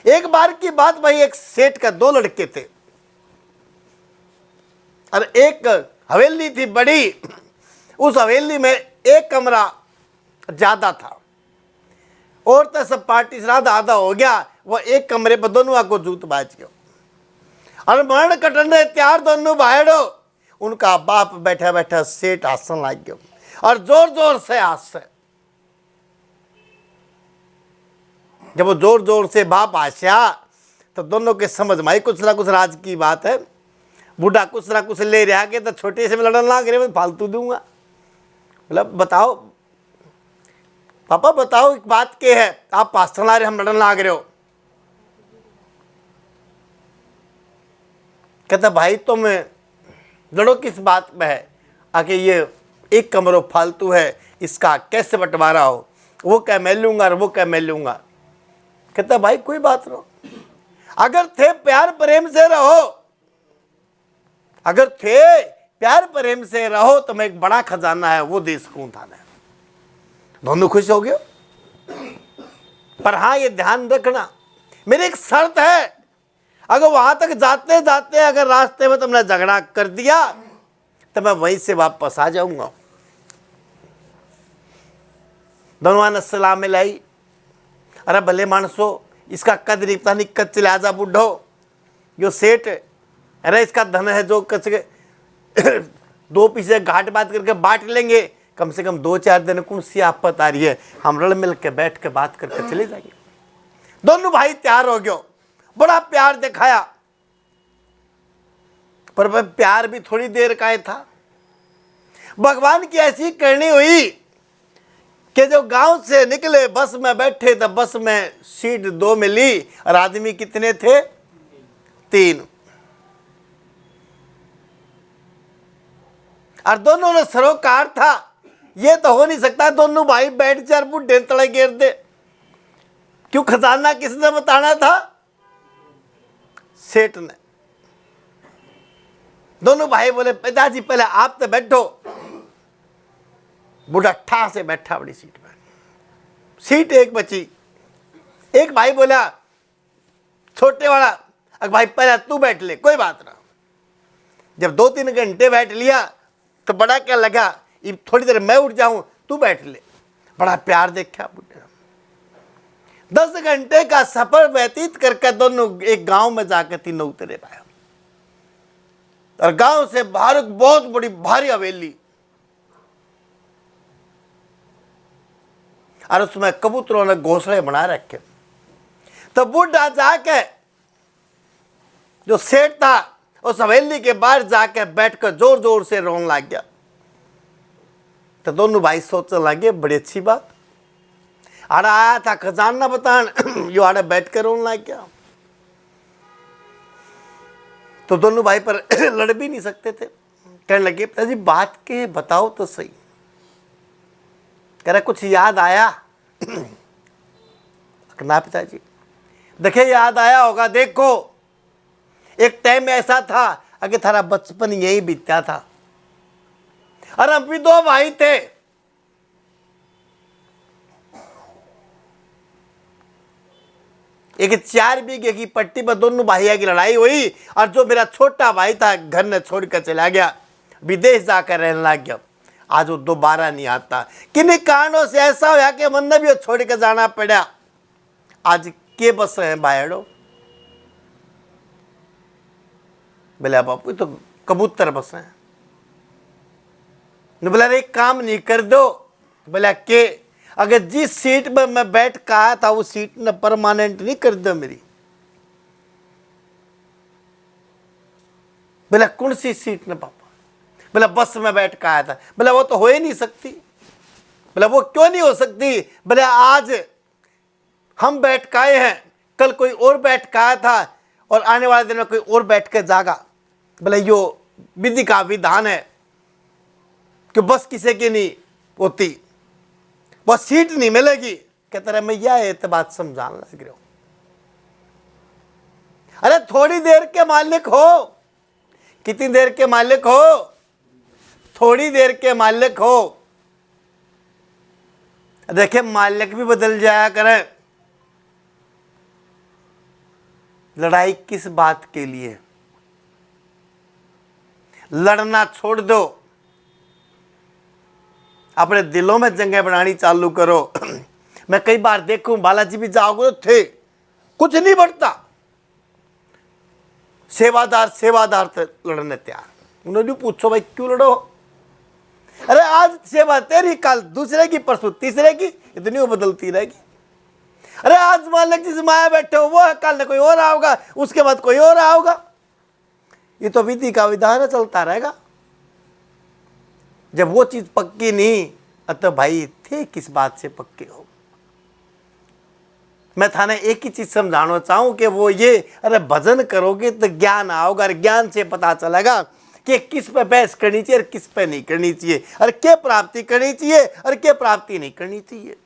एक बार की बात भाई, एक सेठ का 2 लड़के थे और एक हवेली थी बड़ी। उस हवेली में एक कमरा ज्यादा था और तो सब पार्टी श्राद्ध आधा हो गया। वो एक कमरे पर दोनों को जूत बाज गयो और मरण कटने त्यार दोनों बाहरो। उनका बाप बैठा बैठा सेठ हंसन लग गयो और जोर जोर से हंसे। जब वो जोर जोर से बाप हंसा तो दोनों के समझ में आई कुछ ना कुछ राज की बात है। बूढ़ा कुछ ना कुछ ले रहा के तो छोटे से में लड़न लाग रहे, मैं फालतू दूंगा। मतलब बताओ पापा, बताओ एक बात के है, आप पास ला रहे, हम लड़न लाग रहे हो। कहता भाई तुम लड़ो किस बात में है, आके ये एक कमरा फालतू है, इसका कैसे बंटवारा हो, वो क्या मैं लूंगा और वो क्या मैं लूंगा। कहता भाई कोई बात नहीं, अगर थे प्यार प्रेम से रहो, अगर थे प्यार प्रेम से रहो तो मैं एक बड़ा खजाना है वो दे सकूं थाने। दोनों खुश हो गए। पर हाँ ये ध्यान रखना, मेरी एक शर्त है, अगर वहां तक जाते जाते अगर रास्ते में तुमने झगड़ा कर दिया तो मैं वहीं से वापस आ जाऊंगा। दोनों ने सलाह में लाई। अरे भले मानसो, इसका कद नहीं पता नहीं कद चले आजा बुढ़ो, जो सेठ अरे इसका धन है जो कच के 2 पीछे घाट बात करके बांट लेंगे, कम से कम 2-4 दिन कौन सी आफत आ रही है, हम रल मिल के बैठ के बात करके चले जाएंगे। दोनों भाई तैयार हो गयो, बड़ा प्यार दिखाया। पर वह प्यार भी थोड़ी देर का ही था। भगवान की ऐसी करनी हुई कि जो गांव से निकले बस में बैठे तो बस में सीट 2 मिली और आदमी कितने थे, 3। और दोनों ने सरोकार था, ये तो हो नहीं सकता दोनों भाई बैठ जाए बुढ़े तले गिर दे। क्यों, खजाना किसने बताना था, सेठ ने। दोनों भाई बोले पिताजी पहले आप तो बैठो। बूढ़ा ठा से बैठा बड़ी सीट पर, सीट एक बची। एक भाई बोला छोटे वाला, अगर भाई पहले तू बैठ ले, कोई बात ना। जब 2-3 घंटे बैठ लिया तो बड़ा क्या लगा, ये थोड़ी देर मैं उठ जाऊं, तू बैठ ले। बड़ा प्यार देखा बूढ़े। 10 घंटे का सफर व्यतीत करके दोनों एक गांव में जाकर तीनों उतरे पाए। और गांव से बाहर एक बहुत बड़ी भारी हवेली और उसमें कबूतरों ने घोंसले बना रखे। तो बूढ़ा जाके जो सेठ था उस हवेली के बाहर जाके बैठकर जोर जोर से रोने लग गया। तो दोनों भाई सोचने लगे बड़ी अच्छी बात, आड़ा आया था खजाना बतान, यो आड़े बैठ कर रोने लग गया। तो दोनों भाई पर लड़ भी नहीं सकते थे। कहने लगे पिताजी बात के बताओ तो सही। कह रहा कुछ याद आया ना पिताजी। देखे याद आया होगा, देखो एक टाइम ऐसा था अगर थारा बचपन यही बीता था और हम भी 2 भाई थे। एक 4 बीघे की पट्टी पर दोनों भाइयों की लड़ाई हुई और जो मेरा छोटा भाई था घर ने छोड़कर चला गया, विदेश जाकर रहने लग गया। आज वो दोबारा नहीं आता। किन्हीं कारणों से ऐसा हुआ कि मन ने भी छोड़ के जाना पड़ा। आज के बस है बायड़ो, बोले बापू तो कबूतर बस हैं। बोला एक काम नहीं कर दो, बोला के अगर जिस सीट में मैं बैठ कर आया था वो सीट ने परमानेंट नहीं कर दो मेरी। बोला कौन सी सीट ने पापा? बोला बस में बैठ कर आया था। बोला वो तो हो ही नहीं सकती। बोला वो क्यों नहीं हो सकती? बोले आज हम बैठ कर आए हैं, कल कोई और बैठ कर आया था और आने वाले दिन में कोई और बैठ कर जागा। बोला यो विधि का विधान है कि बस किसी की नहीं होती, बस सीट नहीं मिलेगी। कहता रहा मैं यह तो बात समझाने लग रहा हूं। अरे थोड़ी देर के मालिक हो, कितनी देर के मालिक हो? थोड़ी देर के मालिक हो। देखे मालिक भी बदल जाया करें। लड़ाई किस बात के लिए? लड़ना छोड़ दो, अपने दिलों में जंगें बनानी चालू करो। मैं कई बार देखूं, बालाजी भी जाओगे तो थे, कुछ नहीं बढ़ता, सेवादार थे लड़ने तैयार। उन्होंने पूछो भाई क्यों लड़ो? अरे आज सेवा तेरी, कल दूसरे की, परसों तीसरे की, इतनी वो बदलती रहेगी। अरे आज मान लीजिए जिस माया बैठे हो वो है, कल कोई और आओगा, उसके बाद कोई और आओगा। ये तो विधि का विधान चलता रहेगा। जब वो चीज पक्की नहीं, तो भाई थे किस बात से पक्के हो? मैं थाने एक ही चीज समझाना चाहूं कि वो ये, अरे भजन करोगे तो ज्ञान आओगा, और ज्ञान से पता चलेगा कि किस पे बहस करनी चाहिए और किस पे नहीं करनी चाहिए, और क्या प्राप्ति करनी चाहिए और क्या प्राप्ति नहीं करनी चाहिए।